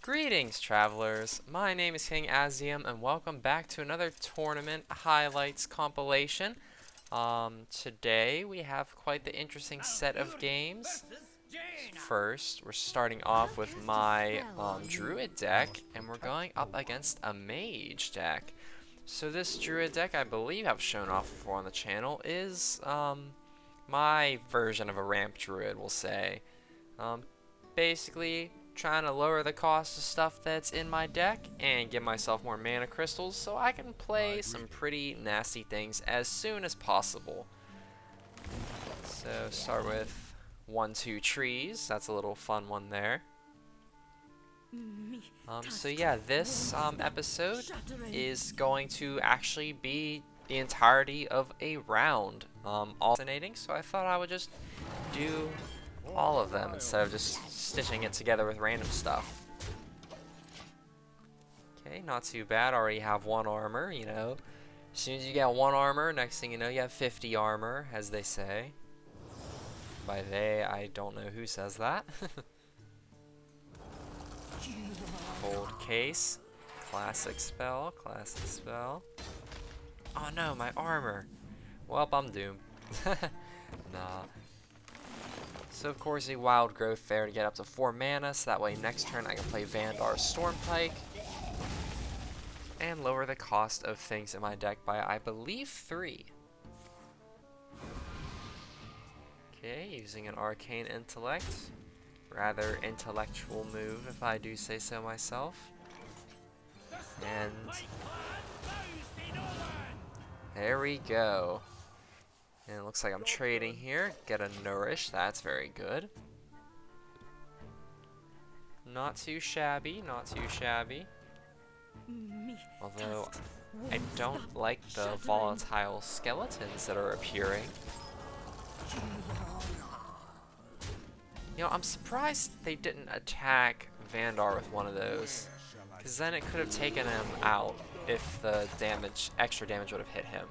Greetings, travelers. My name is King Azziem, and welcome back to another tournament highlights compilation. Today we have quite the interesting set of games. First, we're starting off with my Druid deck, and we're going up against a Mage deck. So this Druid deck, I believe I've shown off before on the channel, is my version of a Ramp Druid, we'll say. Basically, trying to lower the cost of stuff that's in my deck and give myself more mana crystals so I can play some pretty nasty things as soon as possible. So start with 1-2 trees. That's a little fun one there. So yeah, this episode is going to actually be the entirety of a round alternating, so I thought I would just do all of them instead of just stitching it together with random stuff. Okay, not too bad. Already have 1 armor, you know. As soon as you get 1 armor, next thing you know, you have 50 armor, as they say. By they, I don't know who says that. Cold case. Classic spell, classic spell. Oh no, my armor. Well, I'm doomed. Nah. So of course a wild growth there to get up to 4 mana, so that way next turn I can play Vandar Stormpike and lower the cost of things in my deck by I believe 3. Okay, using an Arcane Intellect. Rather intellectual move if I do say so myself. And there we go. And it looks like I'm trading here. Get a Nourish. That's very good. Not too shabby. Not too shabby. Although, I don't like the volatile skeletons that are appearing. You know, I'm surprised they didn't attack Vandar with one of those. Because then it could have taken him out if the extra damage would have hit him.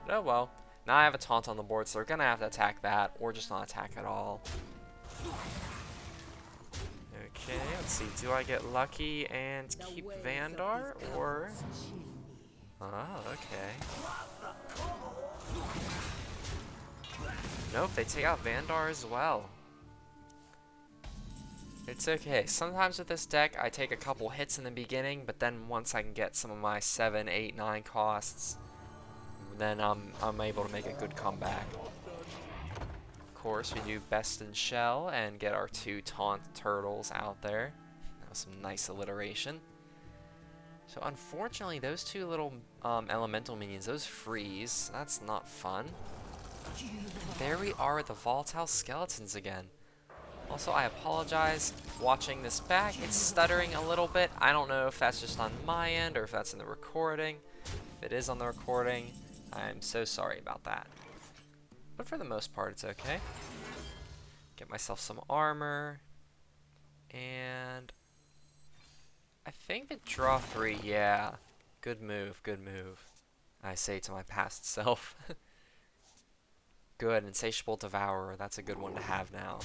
But oh well. Now I have a taunt on the board, so they're gonna have to attack that, or just not attack at all. Okay, let's see. Do I get lucky and keep Vandar, or... Oh, okay. Nope, they take out Vandar as well. It's okay. Sometimes with this deck, I take a couple hits in the beginning, but then once I can get some of my 7, 8, 9 costs, then I'm able to make a good comeback. Of course, we do Best in Shell and get our 2 Taunt Turtles out there. That was some nice alliteration. So unfortunately, those 2 little elemental minions, those freeze. That's not fun. There we are with the volatile skeletons again. Also, I apologize watching this back. It's stuttering a little bit. I don't know if that's just on my end or if that's in the recording. If it is on the recording, I'm so sorry about that. But for the most part, it's okay. Get myself some armor. And I think that draw 3, yeah. Good move, good move. I say to my past self. Good, Insatiable Devourer. That's a good one to have now.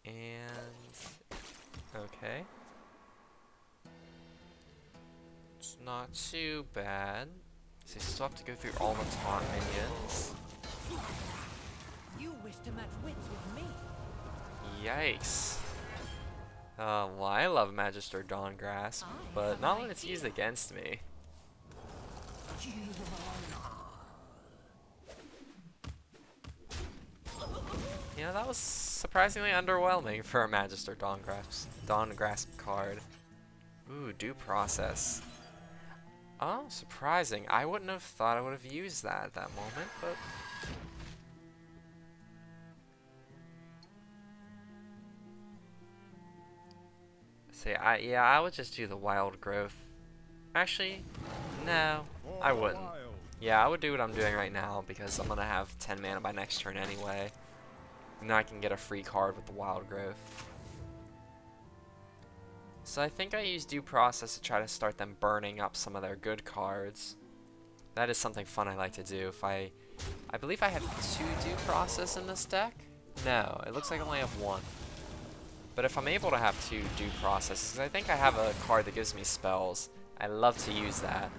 And okay. It's not too bad. So you still have to go through all the taunt minions. You wish to match wits with me. Yikes. Well, I love Magister Dawn Grasp, but not when it's used against me. You know, that was surprisingly underwhelming for a Magister Dawn Grasp card. Ooh, Due Process. Oh, surprising. I wouldn't have thought I would have used that at that moment, but... See, yeah, I would just do the Wild Growth. Actually, no, I wouldn't. Yeah, I would do what I'm doing right now, because I'm gonna have 10 mana by next turn anyway. And then I can get a free card with the Wild Growth. So I think I use Due Process to try to start them burning up some of their good cards. That is something fun I like to do. If I believe I have 2 Due Process in this deck? No, it looks like I only have 1. But if I'm able to have 2 due processes, I think I have a card that gives me spells. I love to use that.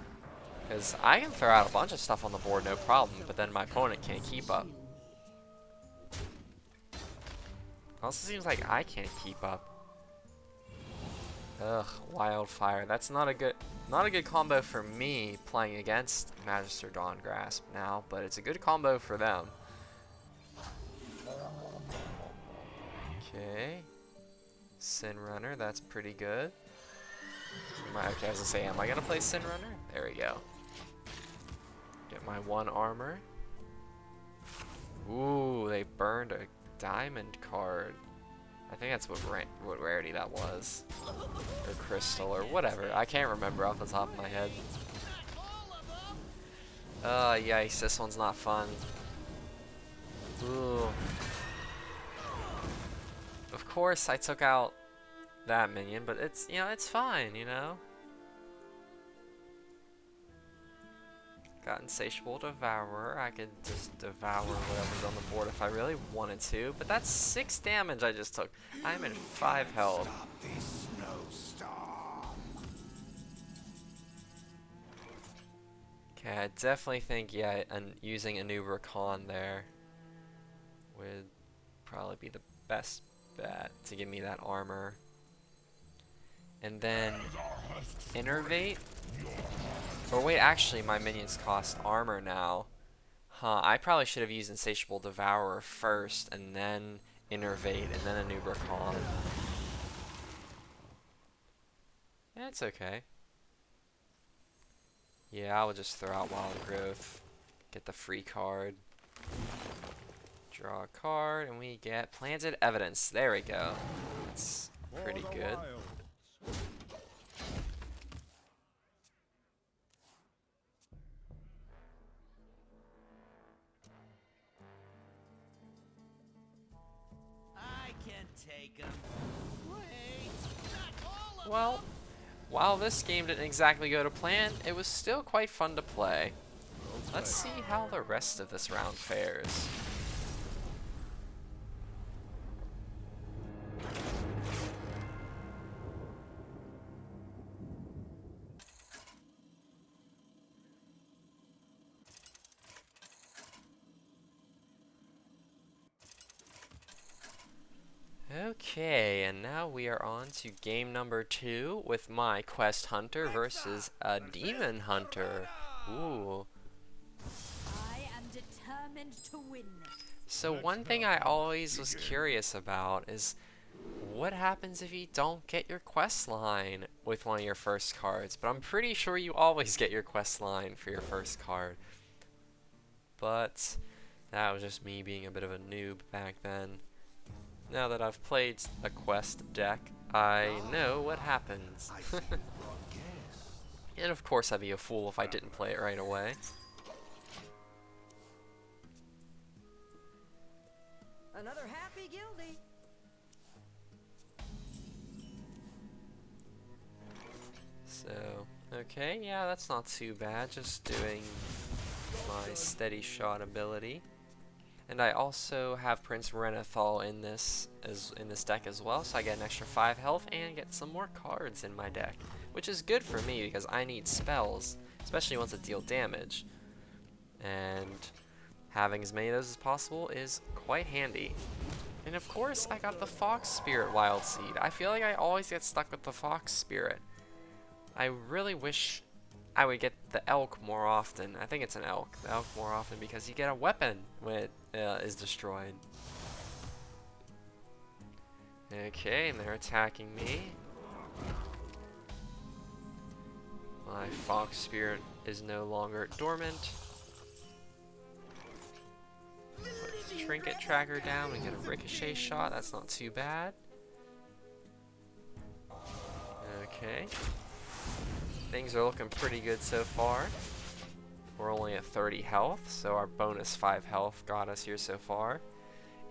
Because I can throw out a bunch of stuff on the board, no problem, but then my opponent can't keep up. Also seems like I can't keep up. Ugh, Wildfire. That's not a good combo for me playing against Magister Dawn Grasp now, but it's a good combo for them. Okay. Sin Runner, that's pretty good. Okay, I was gonna say, am I gonna play Sin Runner? There we go. Get my 1 armor. Ooh, they burned a diamond card. I think that's what rarity that was. Or crystal, or whatever. I can't remember off the top of my head. Yikes, this one's not fun. Ooh. Of course, I took out that minion, but it's, you know, it's fine, you know? Got Insatiable Devourer. I could just devour whatever's on the board if I really wanted to, but that's 6 damage I just took. I'm in 5 health. Okay, I definitely think, yeah, and using a new Rakan there would probably be the best bet to give me that armor. And then Innervate. Or wait, actually my minions cost armor now. Huh, I probably should have used Insatiable Devourer first, and then Innervate, and then a new Rakan. Yeah, it's okay. Yeah, I'll just throw out Wild Growth, get the free card, draw a card, and we get Planted Evidence. There we go. That's pretty good. Well, while this game didn't exactly go to plan, it was still quite fun to play. Let's see how the rest of this round fares. Okay, and now we are on to game number 2 with my Quest Hunter versus a Demon Hunter. Ooh. I am determined to win this. So one thing I always was curious about is what happens if you don't get your quest line with one of your first cards? But I'm pretty sure you always get your quest line for your first card. But that was just me being a bit of a noob back then. Now that I've played a quest deck, I know what happens. And of course I'd be a fool if I didn't play it right away. Another happy guildie. So, okay, yeah, that's not too bad. Just doing my steady shot ability. And I also have Prince Renathal in this deck as well, so I get an extra 5 health and get some more cards in my deck, which is good for me because I need spells, especially ones that deal damage. And having as many of those as possible is quite handy. And of course, I got the Fox Spirit Wild Seed. I feel like I always get stuck with the Fox Spirit. I really wish I would get the elk more often. I think it's an elk. The elk more often because you get a weapon when it is destroyed. Okay, and they're attacking me. My Fox Spirit is no longer dormant. Put the Trinket Tracker down and get a Ricochet shot. That's not too bad. Okay. Things are looking pretty good so far. We're only at 30 health, so our bonus 5 health got us here so far.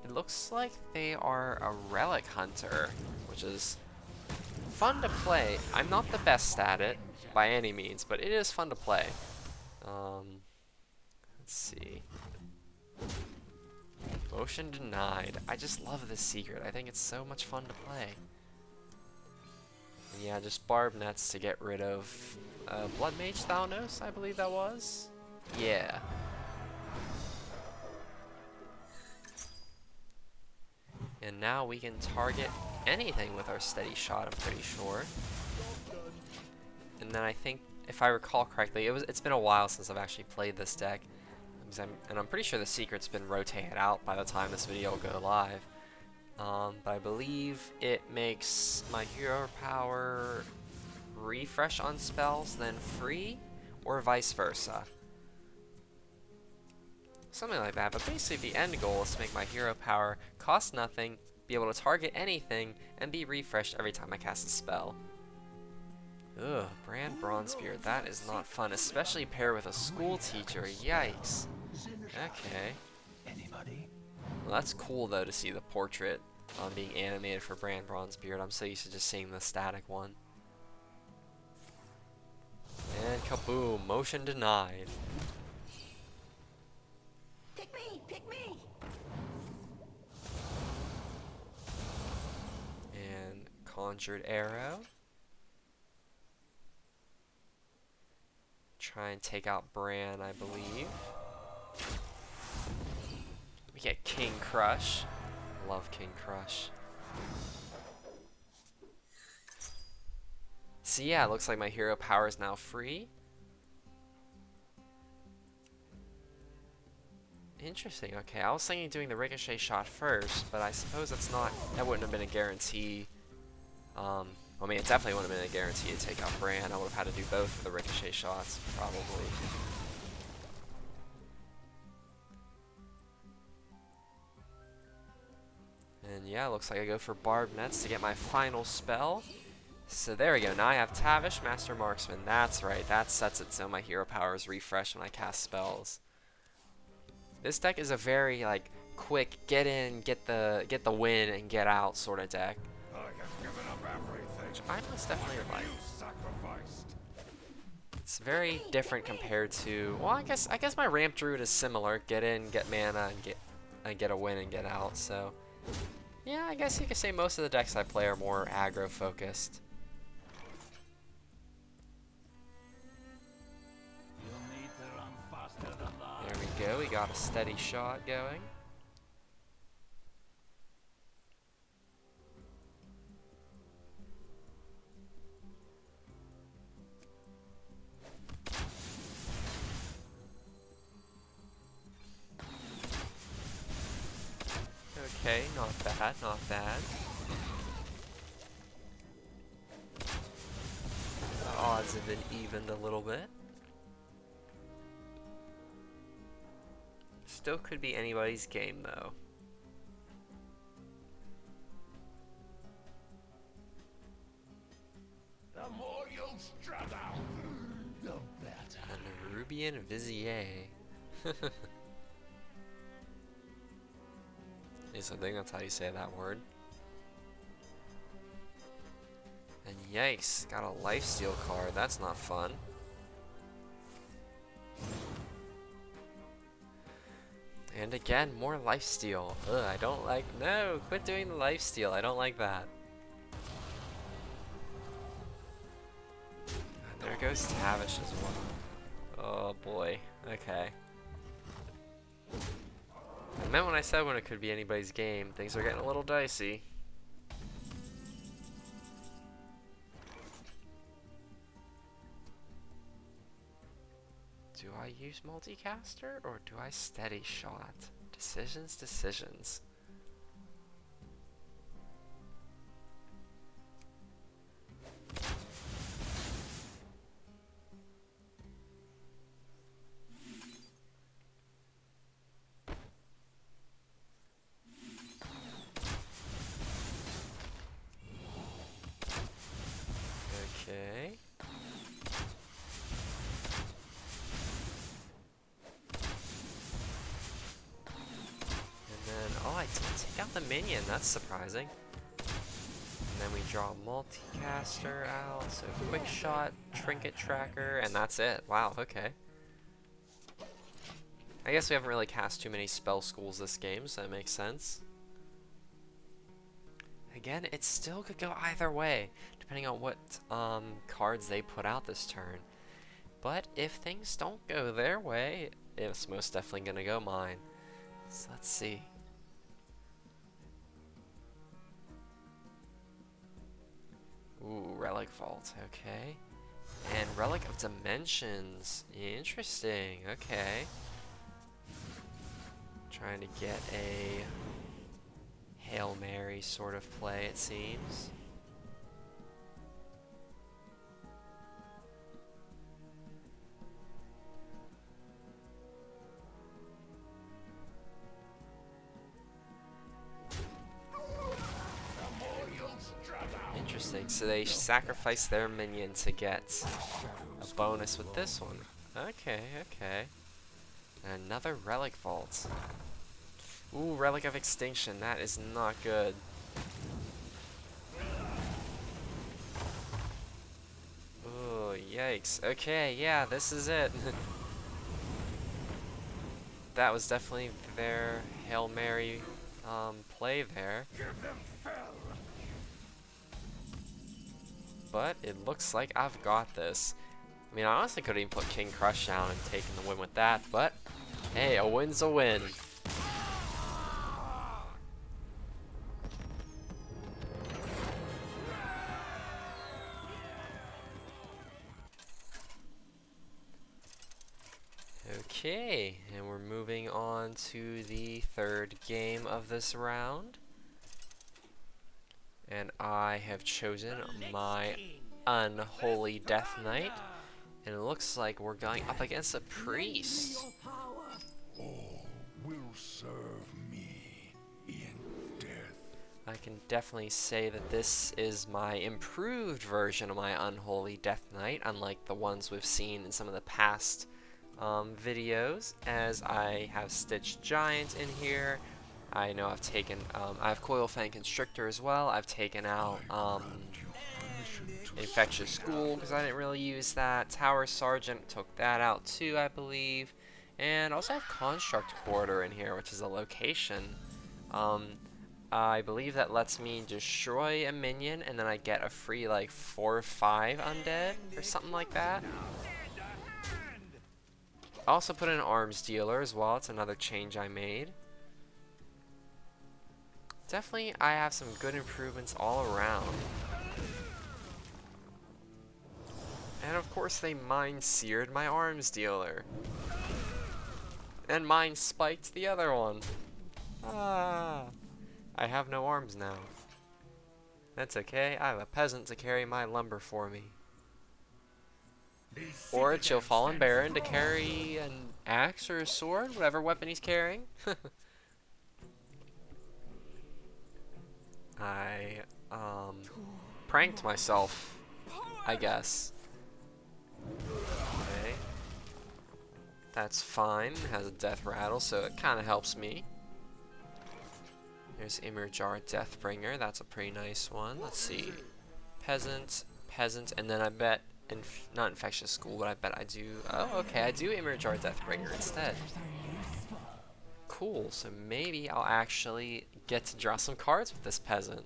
It looks like they are a Relic Hunter, which is fun to play. I'm not the best at it by any means, but it is fun to play. Let's see. Motion denied. I just love this secret. I think it's so much fun to play. And yeah, just barb nets to get rid of Blood Mage Thalnos, I believe that was. Yeah. And now we can target anything with our steady shot, I'm pretty sure. And then I think, if I recall correctly, it's been a while since I've actually played this deck. And I'm pretty sure the secret's been rotated out by the time this video will go live. But I believe it makes my hero power refresh on spells, then free, or vice versa. Something like that, but basically the end goal is to make my hero power cost nothing, be able to target anything, and be refreshed every time I cast a spell. Ugh, Brand Bronzebeard, that is not fun, especially paired with a school teacher, yikes. Okay. Well, that's cool though to see the portrait being animated for Brand Bronzebeard. I'm so used to just seeing the static one. And kaboom, motion denied. Pick me! Pick me! And conjured arrow. Try and take out Bran, I believe. We get King Crush. Love King Crush. So yeah, it looks like my hero power is now free. Interesting, okay. I was thinking doing the ricochet shot first, but I suppose that wouldn't have been a guarantee. I mean, it definitely wouldn't have been a guarantee to take out Bran. I would have had to do both of the ricochet shots, probably. And yeah, looks like I go for Barb Nets to get my final spell. So there we go. Now I have Tavish, Master Marksman. That's right. That sets it so my hero power is refreshed when I cast spells. This deck is a very like quick get in, get the win, and get out sort of deck. Which I most definitely like. It's very different compared to, well, I guess my Ramp Druid is similar. Get in, get mana, and get a win and get out. So yeah, I guess you could say most of the decks I play are more aggro focused. There we go, we got a steady shot going. Okay, not bad, not bad. The odds have been evened a little bit. Still could be anybody's game though. The more you struggle, the better. And Rubian Vizier. Yes, I think that's how you say that word. And yikes, got a lifesteal card. That's not fun. And again, more lifesteal. Ugh, I don't like. No, quit doing the lifesteal. I don't like that. And there goes Tavish as well. Oh boy. Okay. I meant when I said when it could be anybody's game. Things are getting a little dicey. Do I use multicaster or do I steady shot? Decisions, decisions. Okay. Oh, I did take out the minion. That's surprising. And then we draw multicaster out, so quick shot, trinket tracker, and that's it. Wow, okay. I guess we haven't really cast too many spell schools this game, so that makes sense. Again, it still could go either way, depending on what cards they put out this turn. But if things don't go their way, it's most definitely gonna go mine. So let's see. Ooh, Relic Vault, okay. And Relic of Dimensions, interesting, okay. Trying to get a Hail Mary sort of play, it seems. Interesting, so they sacrifice their minion to get a bonus with this one. Okay, okay. And another Relic Vault. Ooh, Relic of Extinction, that is not good. Ooh, yikes. Okay, yeah, this is it. That was definitely their Hail Mary play there. But it looks like I've got this. I mean, I honestly could have even put King Crush down and taken the win with that, but hey, a win's a win. Okay, and we're moving on to the third game of this round. And I have chosen my Unholy Death Knight. And it looks like we're going up against a priest. All will serve me in death. I can definitely say that this is my improved version of my Unholy Death Knight, unlike the ones we've seen in some of the past videos, as I have Stitch Giant in here. I know I've taken, I have Coil Fang Constrictor as well. I've taken out Infectious School because I didn't really use that. Tower Sergeant took that out too, I believe. And also have Construct Quarter in here, which is a location. I believe that lets me destroy a minion and then I get a free like 4 or 5 undead or something like that. I also put in an Arms Dealer as well. It's another change I made. Definitely, I have some good improvements all around. And of course, they Mind Seared my Arms Dealer. And Mind Spiked the other one. Ah, I have no arms now. That's okay, I have a peasant to carry my lumber for me. Or a Chill Fallen Baron to carry an axe or a sword, whatever weapon he's carrying. I pranked myself, I guess. Okay. That's fine. It has a death rattle, so it kind of helps me. There's Immerjar Deathbringer. That's a pretty nice one. Let's see. Peasant, Peasant, and then I bet, not Infectious School, but I bet I do, oh, okay, I do Immerjar Deathbringer instead. Cool, so maybe I'll actually get to draw some cards with this Peasant.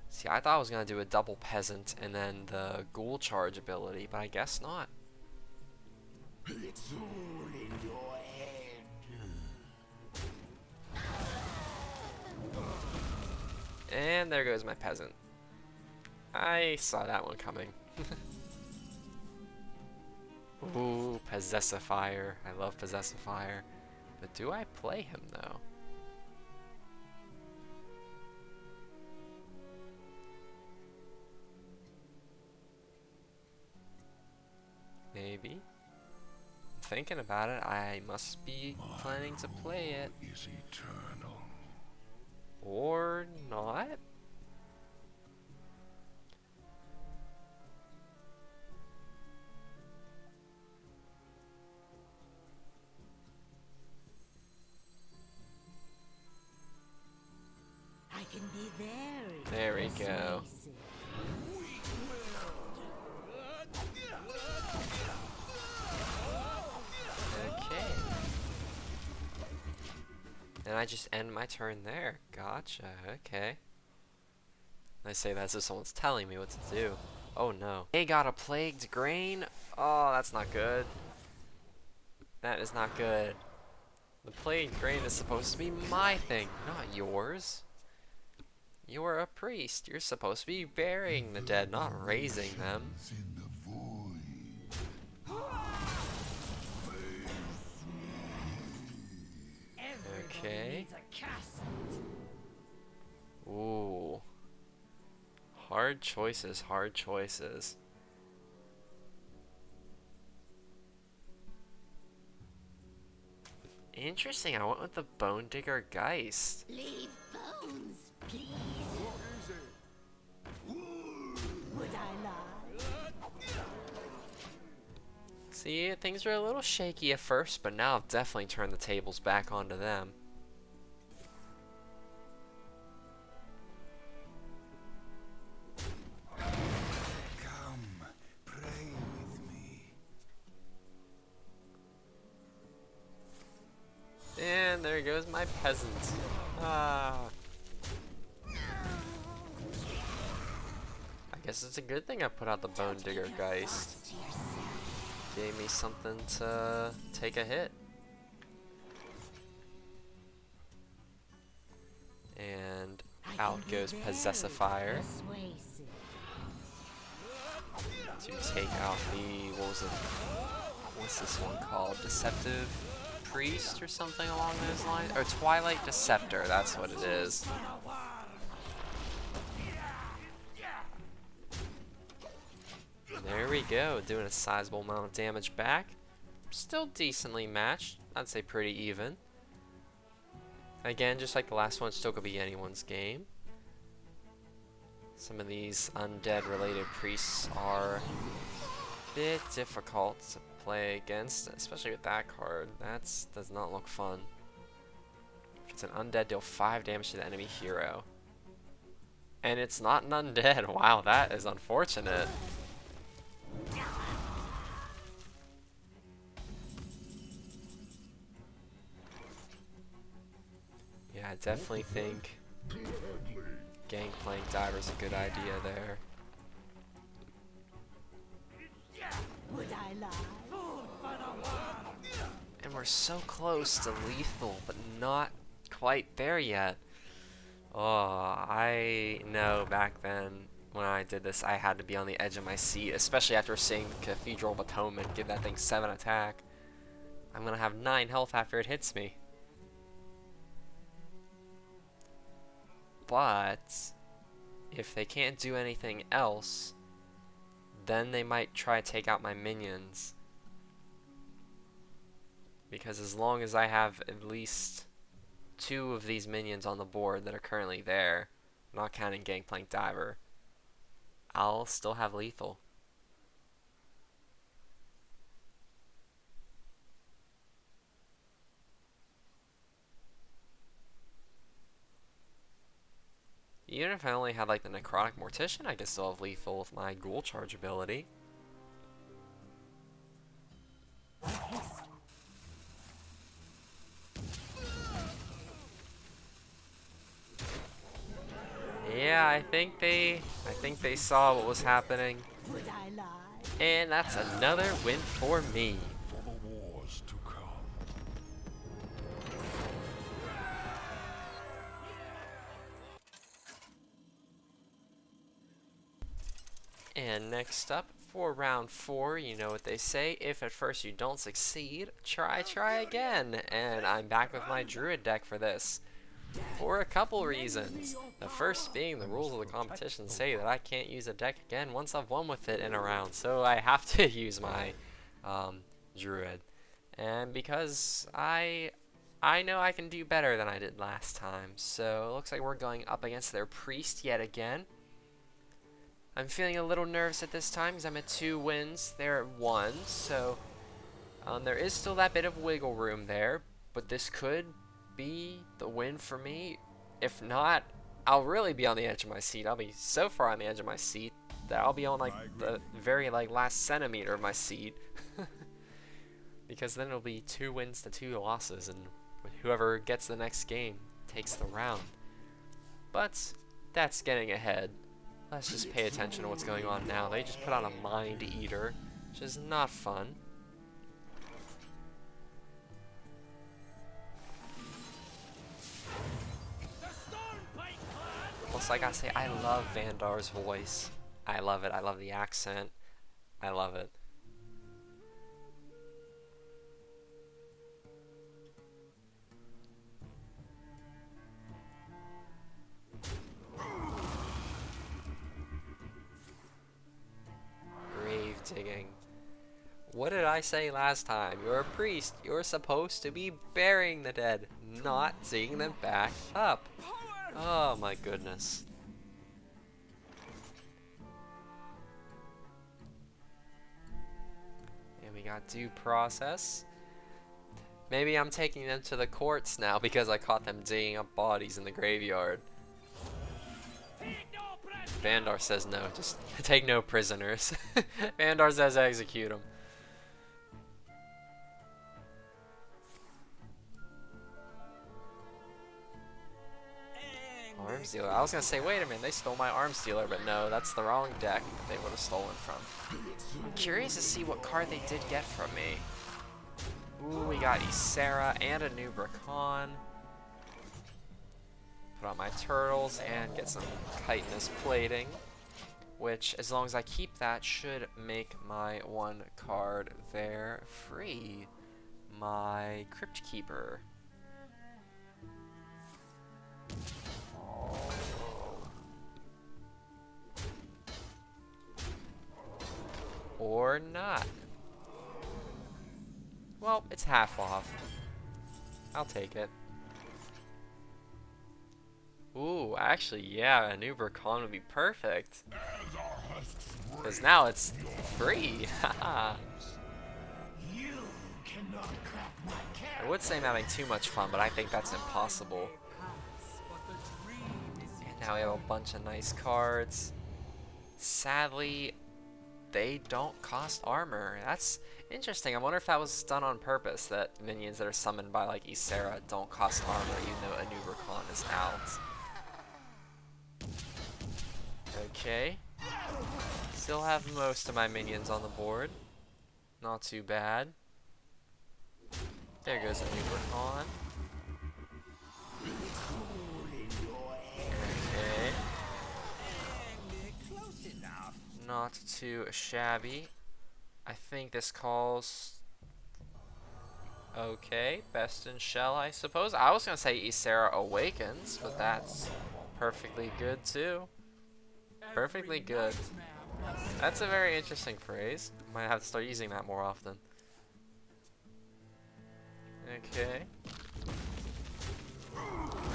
See, I thought I was going to do a double Peasant and then the Ghoul Charge ability, but I guess not. It's all in your head. And there goes my Peasant. I saw that one coming. Ooh, Possessifier. I love Possessifier. But do I play him, though? Maybe. Thinking about it, I must be planning to play it. Is eternal. Or not? I can be very There we go. persuasive. And I just end my turn there. Gotcha, okay. I say that as if someone's telling me what to do. Oh no. They got a Plagued Grain? Oh, that's not good. That is not good. The Plagued Grain is supposed to be my thing, not yours. You're a priest. You're supposed to be burying the dead, not raising them. In the void. Okay. Needs a castle. Ooh. Hard choices, hard choices. Interesting, I went with the Bone Digger Geist. Leave bones, please. Would I lie? See, things were a little shaky at first, but now I've definitely turned the tables back onto them. Come, pray with me. And there goes my peasant. Ah. I guess it's a good thing I put out the Bone Digger Geist. Gave me something to take a hit. And out goes Possessifier to take out the, what's this one called? Deceptive Priest or something along those lines? Or Twilight Deceptor, that's what it is. There we go, doing a sizable amount of damage back. Still decently matched, I'd say pretty even. Again, just like the last one, still could be anyone's game. Some of these undead related priests are a bit difficult to play against, especially with that card. That does not look fun. If it's an undead, deal 5 damage to the enemy hero. And it's not an undead. Wow, that is unfortunate. Yeah, I definitely think Gangplank Diver's a good idea there. Would I lie? And we're so close to lethal, but not quite there yet. Oh, I know back then when I did this, I had to be on the edge of my seat, especially after seeing the Cathedral of Atonement give that thing 7 attack. I'm gonna have 9 health after it hits me. But if they can't do anything else, then they might try to take out my minions. Because as long as I have at least 2 of these minions on the board that are currently there, not counting Gangplank Diver, I'll still have lethal. Even if I only had like the Necrotic Mortician, I could still have lethal with my Ghoul Charge ability. Yeah, I think they saw what was happening. Would I lie? And that's another win for me. For the wars to come. And next up, for round 4, you know what they say, if at first you don't succeed, try again. And I'm back with my Druid deck for this. For a couple reasons. The first being the rules of the competition say that I can't use a deck again once I've won with it in a round, so I have to use my Druid. And because I know I can do better than I did last time, so it looks like we're going up against their Priest yet again. I'm feeling a little nervous at this time because I'm at 2 wins, they're at 1, so there is still that bit of wiggle room there, but this could be the win for me. If not, I'll really be on the edge of my seat. I'll be so far on the edge of my seat that I'll be on like the very last centimeter of my seat. Because then it'll be 2 wins to 2 losses, and Whoever gets the next game takes the round. But that's getting ahead. Let's just pay attention to what's going on now. They just put on a Mind Eater, which is not fun. Plus, I gotta say, I love Vandar's voice. I love it. I love the accent. I love it. Grave digging. What did I say last time? You're a priest. You're supposed to be burying the dead, not digging them back up. Oh my goodness. And we got due process. Maybe I'm taking them to the courts now because I caught them digging up bodies in the graveyard. Vandar says no, just take no prisoners. Vandar says execute them. Arms dealer. I was gonna say, wait a minute, they stole my arms dealer, but no, that's the wrong deck that they would have stolen from. I'm curious to see what card they did get from me. Ooh, we got Ysera and a new Bracan. Put on my turtles and get some chitinous plating, which, as long as I keep that, should make my one card there free. My Crypt Keeper. Or not. Well, it's half off. I'll take it. Ooh, actually, yeah, a new Bracan would be perfect. Because now it's free. Haha. I would say I'm having too much fun, but I think that's impossible. And now we have a bunch of nice cards. Sadly, they don't cost armor. That's interesting. I wonder if that was done on purpose, that minions that are summoned by like Ysera don't cost armor even though a new Bracan is out. Okay. Still have most of my minions on the board. Not too bad. There goes a new Bracan. Okay. Not too shabby. I think this calls... Okay, Best in Shell, I suppose. I was gonna say Ysera Awakens, but that's perfectly good too. Perfectly good. That's a very interesting phrase. Might have to start using that more often. Okay.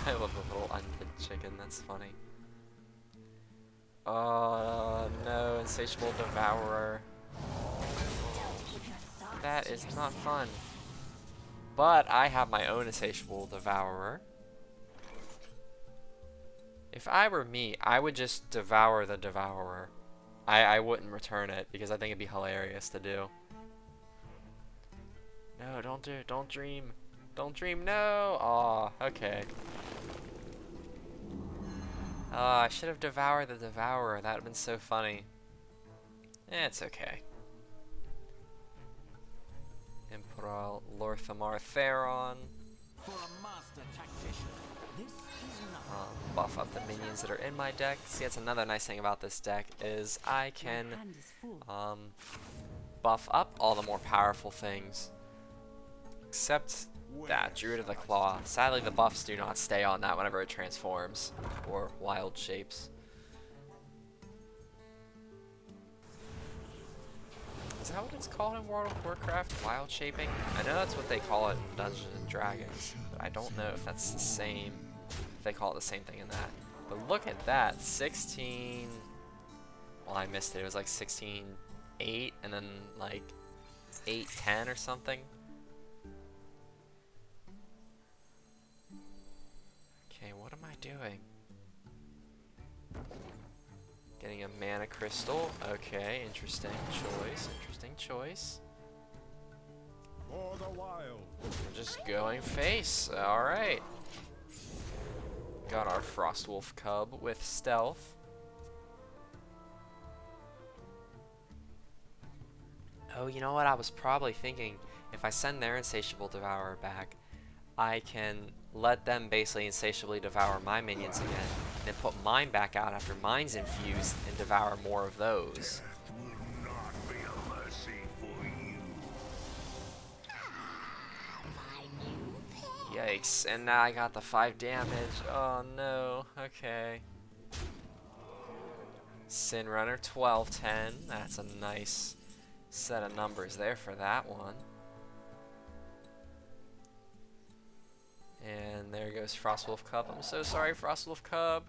I love the little undead chicken, that's funny. Oh no, Insatiable Devourer. That is not fun. But I have my own Insatiable Devourer. If I were me, I would just devour the Devourer. I wouldn't return it because I think it'd be hilarious to do. No, don't do it. Don't dream. Don't dream. No. Aw, okay. I should have devoured the Devourer. That would have been so funny. It's okay. Emperor Lorthamar Theron. Buff up the minions that are in my deck. See, that's another nice thing about this deck is I can buff up all the more powerful things. Except that, Druid of the Claw. Sadly, the buffs do not stay on that whenever it transforms, or wild shapes. Is that what it's called in World of Warcraft? Wild shaping? I know that's what they call it in Dungeons and Dragons, but I don't know if that's the same, if they call it the same thing in that. But look at that, 16, well I missed it, it was like 16-8 and then like 8-10 or something. Okay, what am I doing? Getting a mana crystal. Okay, interesting choice. Interesting choice. for the wild. We're just going face. Alright. Got our Frostwolf Cub with stealth. Oh, you know what? I was probably thinking, if I send their Insatiable Devourer back, I can let them basically insatiably devour my minions again, and then put mine back out after mine's infused and devour more of those. Death will not be a mercy for you. Yikes, and now I got the 5 damage. Oh no, okay. Sin Runner 1210. That's a nice set of numbers there for that one. And there goes Frostwolf Cub. I'm so sorry, Frostwolf Cub.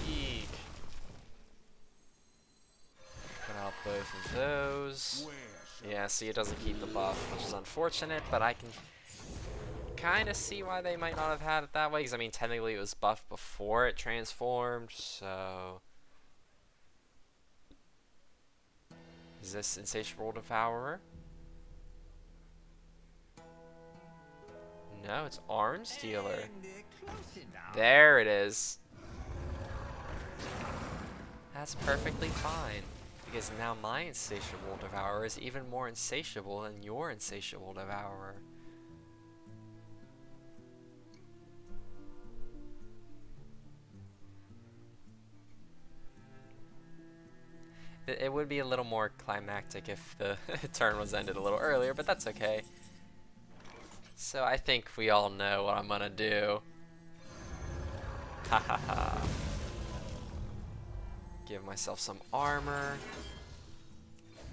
Eek. Put out both of those. Yeah, see, it doesn't keep the buff, which is unfortunate, but I can kind of see why they might not have had it that way, because, I mean, technically it was buffed before it transformed, so... Is this Insatiable Devourer? No, it's Arms Dealer. There it is. That's perfectly fine. Because now my Insatiable Devourer is even more insatiable than your Insatiable Devourer. It would be a little more climactic if the turn was ended a little earlier, but that's okay. So I think we all know what I'm gonna do. Ha ha ha. Give myself some armor.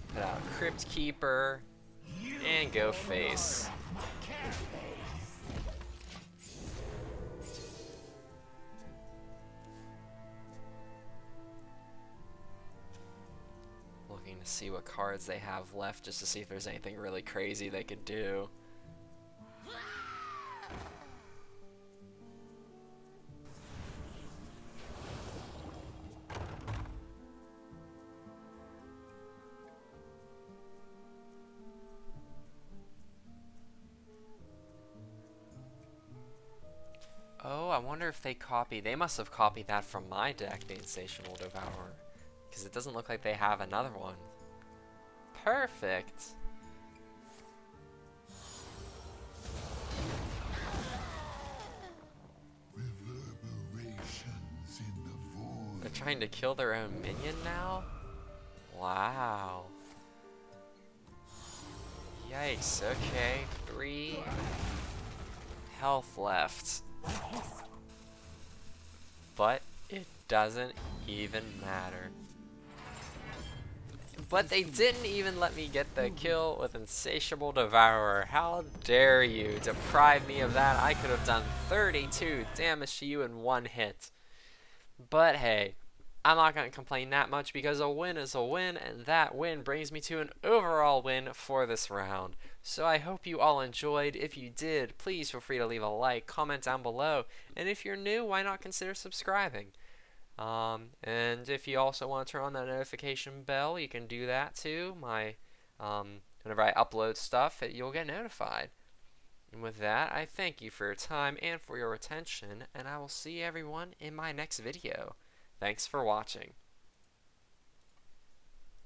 Put out Crypt Keeper. And go face. Looking to see what cards they have left just to see if there's anything really crazy they could do. Oh, I wonder if they they must have copied that from my deck, the Insatiable Devourer. Because it doesn't look like they have another one. Perfect! Reverberations in the void. They're trying to kill their own minion now? Wow. Yikes, okay. 3 health left. But it doesn't even matter. But they didn't even let me get the kill with Insatiable Devourer. How dare you deprive me of that? I could have done 32 damage to you in 1 hit. But hey, I'm not going to complain that much because a win is a win, and that win brings me to an overall win for this round. So I hope you all enjoyed. If you did, please feel free to leave a like, comment down below, and if you're new, why not consider subscribing? And if you also want to turn on that notification bell, you can do that too. Whenever I upload stuff, you'll get notified. And with that, I thank you for your time and for your attention, and I will see everyone in my next video. Thanks for watching.